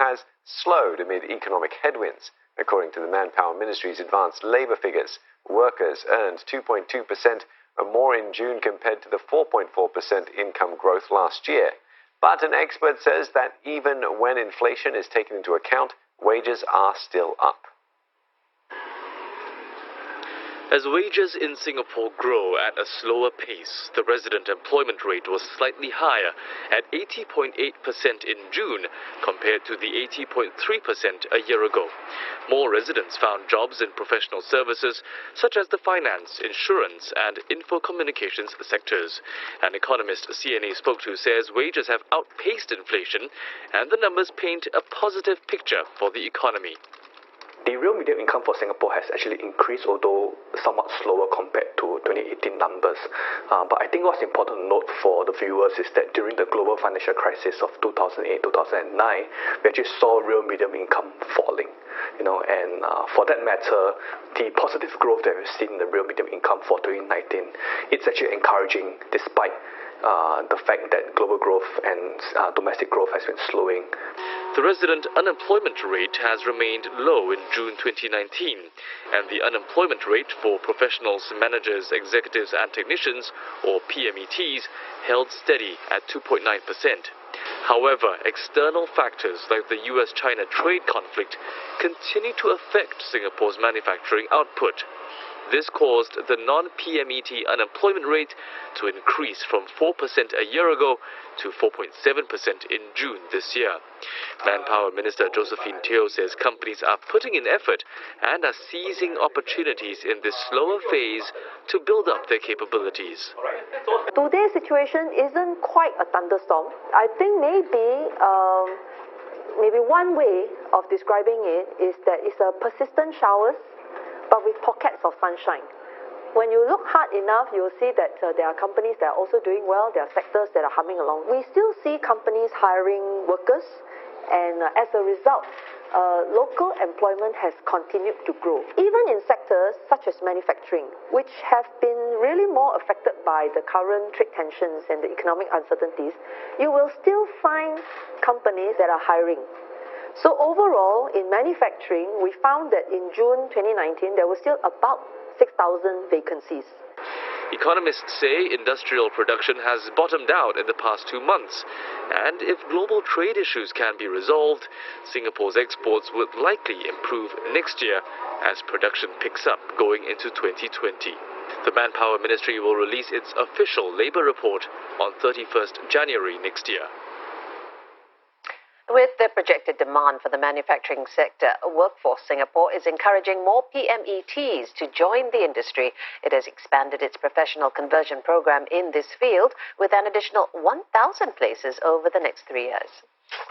has slowed amid economic headwinds. According to the Manpower Ministry's advanced labour figures, workers earned 2.2% more in June compared to the 4.4% income growth last year. But an expert says that even when inflation is taken into account, wages are still up. As wages in Singapore grow at a slower pace, the resident employment rate was slightly higher at 80.8% in June compared to the 80.3% a year ago. More residents found jobs in professional services such as the finance, insurance and info communications sectors. An economist CNA spoke to says wages have outpaced inflation and the numbers paint a positive picture for the economy. The real median income for Singapore has actually increased, although somewhat slower compared to 2018 numbers. But I think what's important to note for the viewers is that during the global financial crisis of 2008-2009, we actually saw real median income falling. And for that matter, the positive growth that we've seen in the real median income for 2019, it's actually encouraging despite the fact that global growth and domestic growth has been slowing. The resident unemployment rate has remained low in June 2019, and the unemployment rate for professionals, managers, executives and technicians, or PMETs, held steady at 2.9%. However, external factors like the US-China trade conflict continue to affect Singapore's manufacturing output. This caused the non-PMET unemployment rate to increase from 4% a year ago to 4.7% in June this year. Manpower Minister Josephine Teo says companies are putting in effort and are seizing opportunities in this slower phase to build up their capabilities. Today's situation isn't quite a thunderstorm. I think maybe one way of describing it is that it's a persistent showers, but with pockets of sunshine. When you look hard enough, you'll see that there are companies that are also doing well. There are sectors that are humming along. We still see companies hiring workers, and as a result, local employment has continued to grow. Even in sectors such as manufacturing, which have been really more affected by the current trade tensions and the economic uncertainties, you will still find companies that are hiring. So overall, in manufacturing, we found that in June 2019, there were still about 6,000 vacancies. Economists say industrial production has bottomed out in the past 2 months, and if global trade issues can be resolved, Singapore's exports would likely improve next year as production picks up going into 2020. The Manpower Ministry will release its official labour report on 31st January next year. With the projected demand for the manufacturing sector, Workforce Singapore is encouraging more PMETs to join the industry. It has expanded its professional conversion program in this field with an additional 1,000 places over the next 3 years.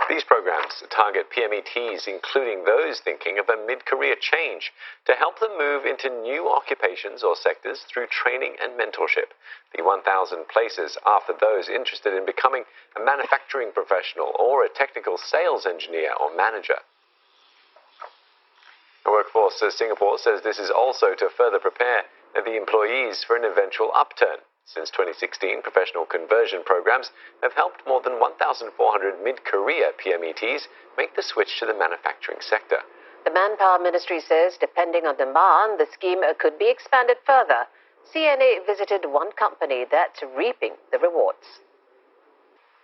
These programs target PMETs, including those thinking of a mid-career change, to help them move into new occupations or sectors through training and mentorship. The 1,000 places are for those interested in becoming a manufacturing professional or a technical sales engineer or manager. Workforce Singapore says this is also to further prepare the employees for an eventual upturn. Since 2016, professional conversion programs have helped more than 1,400 mid-career PMETs make the switch to the manufacturing sector. The Manpower Ministry says, depending on demand, the scheme could be expanded further. CNA visited one company that's reaping the rewards.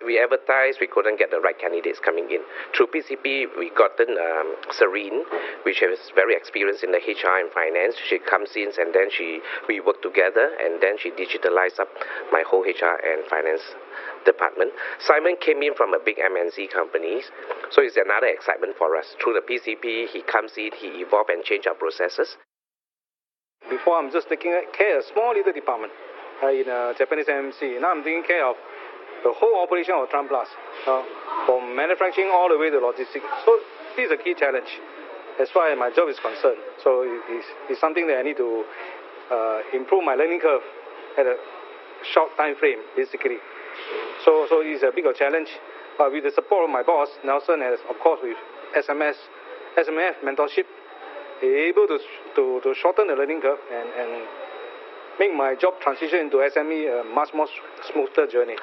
We advertised, we couldn't get the right candidates coming in. Through PCP, we gotten Serene, which is very experienced in the HR and finance. She comes in and then we work together and then she digitalized up my whole HR and finance department. Simon came in from a big MNC companies, so it's another excitement for us. Through the PCP, he comes in, he evolve and change our processes. Before I'm just taking care of a small little department in Japanese MNC. Now I'm taking care of the whole operation of Trump Plus, from manufacturing all the way to logistics. So this is a key challenge as far as my job is concerned. So it's something that I need to improve my learning curve at a short time frame, basically. So it's a bigger challenge. But with the support of my boss, Nelson, and of course with SMF mentorship, able to shorten the learning curve and make my job transition into SME a much more smoother journey.